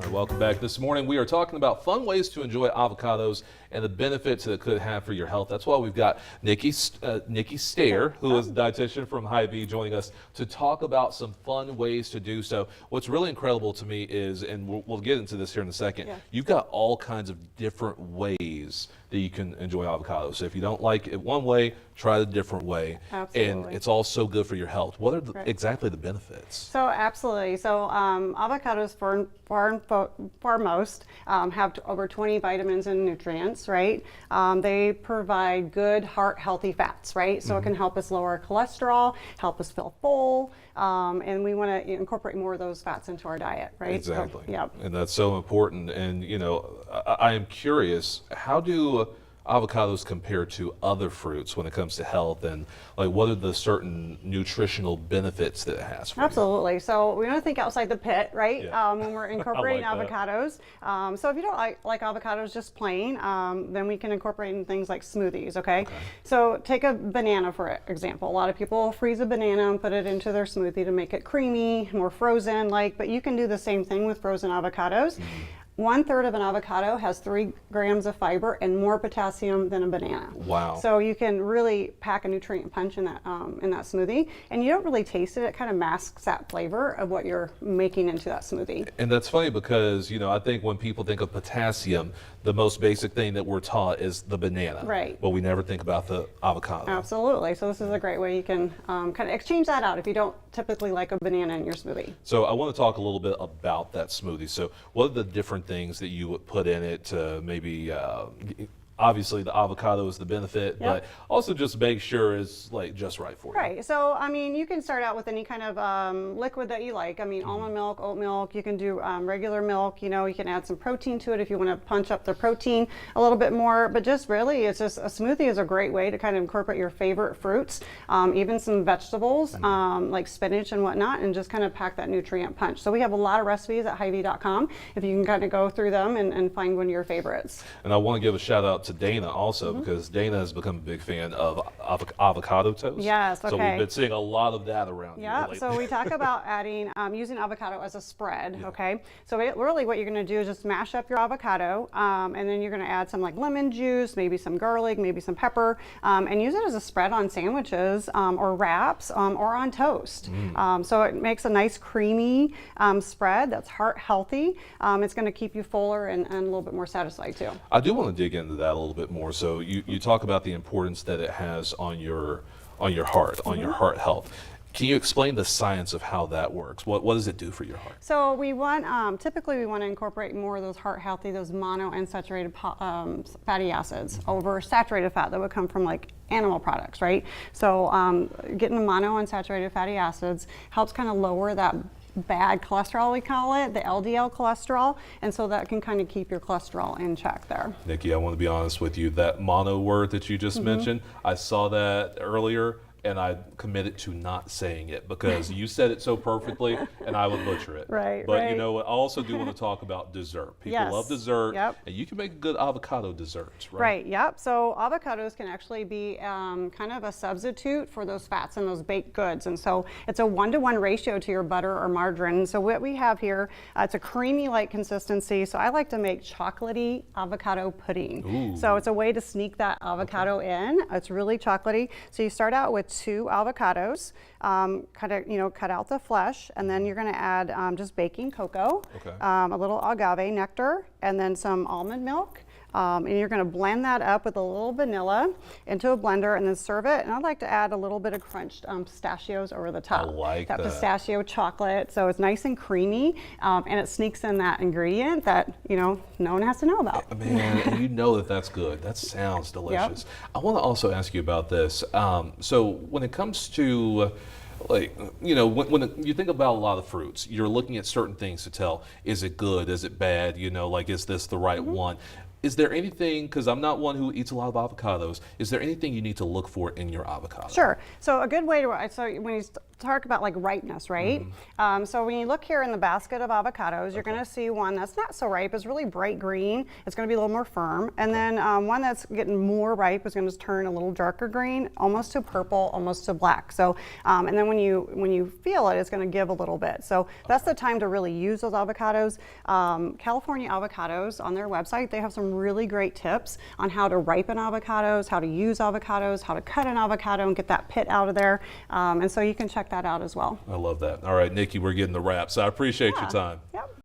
right, welcome back. This morning we are talking about fun ways to enjoy avocados and the benefits that it could have for your health. That's why we've got Nikki Stahr, who is a dietitian from Hy-Vee, joining us to talk about some fun ways to do so. What's really incredible to me is, and we'll get into this here in a second, you've got all kinds of different ways that you can enjoy avocados. So if you don't like it one way, try the different way. Absolutely. And it's all so good for your health. What are exactly the benefits? So absolutely. So avocados foremost have over 20 vitamins and nutrients, right? They provide good heart healthy fats, right? So it can help us lower cholesterol, help us feel full, and we want to incorporate more of those fats into our diet, right? Exactly. So, yeah. And that's so important. And you know, I am curious, how do avocados compare to other fruits when it comes to health, and like what are the certain nutritional benefits that it has for Absolutely. So we want to think outside the pit, right? Yeah. When we're incorporating like avocados. So if you don't like avocados just plain, then we can incorporate in things like smoothies, okay? So take a banana for example. A lot of people freeze a banana and put it into their smoothie to make it creamy, more frozen like, but you can do the same thing with frozen avocados. 1/3 of an avocado has 3 grams of fiber and more potassium than a banana. Wow. So you can really pack a nutrient punch in that smoothie, and you don't really taste it. It kind of masks that flavor of what you're making into that smoothie. And that's funny because, you know, I think when people think of potassium, the most basic thing that we're taught is the banana. Right. But we never think about the avocado. Absolutely. So this is a great way you can kind of exchange that out if you don't typically like a banana in your smoothie. So I want to talk a little bit about that smoothie. So what are the different things that you would put in it to maybe, obviously the avocado is the benefit, but also just make sure it's like just right for you. Right. So, I mean, you can start out with any kind of liquid that you like. I mean, almond milk, oat milk, you can do regular milk, you know, you can add some protein to it if you want to punch up the protein a little bit more, but just really, it's just a smoothie is a great way to kind of incorporate your favorite fruits, even some vegetables like spinach and whatnot, and just kind of pack that nutrient punch. So we have a lot of recipes at Hy-Vee.com if you can kind of go through them and find one of your favorites. And I want to give a shout out to Dana also, because Dana has become a big fan of avocado toast. Yes, okay. So we've been seeing a lot of that around here lately. So we talk about adding, using avocado as a spread, okay? So really what you're gonna do is just mash up your avocado, and then you're gonna add some like lemon juice, maybe some garlic, maybe some pepper, and use it as a spread on sandwiches or wraps or on toast. So it makes a nice creamy spread that's heart healthy. It's gonna keep you fuller and a little bit more satisfied too. I do want to dig into that a little bit more. So you talk about the importance that it has on your heart, on your heart health. Can you explain the science of how that works? What does it do for your heart? So we want, typically we want to incorporate more of those heart healthy, those monounsaturated fatty acids over saturated fat that would come from like animal products, right? So getting the monounsaturated fatty acids helps kind of lower that bad cholesterol, we call it, the LDL cholesterol, and so that can kind of keep your cholesterol in check there. Nikki, I want to be honest with you, that mono word that you just mentioned, I saw that earlier and I committed to not saying it because you said it so perfectly and I would butcher it. But you know what, I also do want to talk about dessert. People love dessert, and you can make a good avocado desserts, right? So avocados can actually be kind of a substitute for those fats and those baked goods, and so it's a 1-to-1 ratio to your butter or margarine. So what we have here, it's a creamy light consistency, so I like to make chocolatey avocado pudding. So it's a way to sneak that avocado in. It's really chocolatey. So you start out with 2 avocados, cut out the flesh, and then you're going to add just baking cocoa, a little agave nectar, and then some almond milk. And you're going to blend that up with a little vanilla into a blender and then serve it. And I'd like to add a little bit of crunched pistachios over the top. I like that. Pistachio chocolate, so it's nice and creamy, and it sneaks in that ingredient that, you know, no one has to know about. Man, you know that's good. That sounds delicious. I want to also ask you about this. So when it comes to like, you know, when you think about a lot of fruits, you're looking at certain things to tell, is it good, is it bad, you know, like, is this the right one? Is there anything, because I'm not one who eats a lot of avocados, is there anything you need to look for in your avocado? Sure. So a good way to, so when you talk about like ripeness, right? So when you look here in the basket of avocados, you're going to see one that's not so ripe. It's really bright green. It's going to be a little more firm. And then one that's getting more ripe is going to turn a little darker green, almost to purple, almost to black. So, and then when you feel it, it's going to give a little bit. So that's the time to really use those avocados. California Avocados, on their website, they have some really great tips on how to ripen avocados, how to use avocados, how to cut an avocado and get that pit out of there. And so you can check that out as well. I love that. All right, Nikki, we're getting the wraps. I appreciate your time. Yep.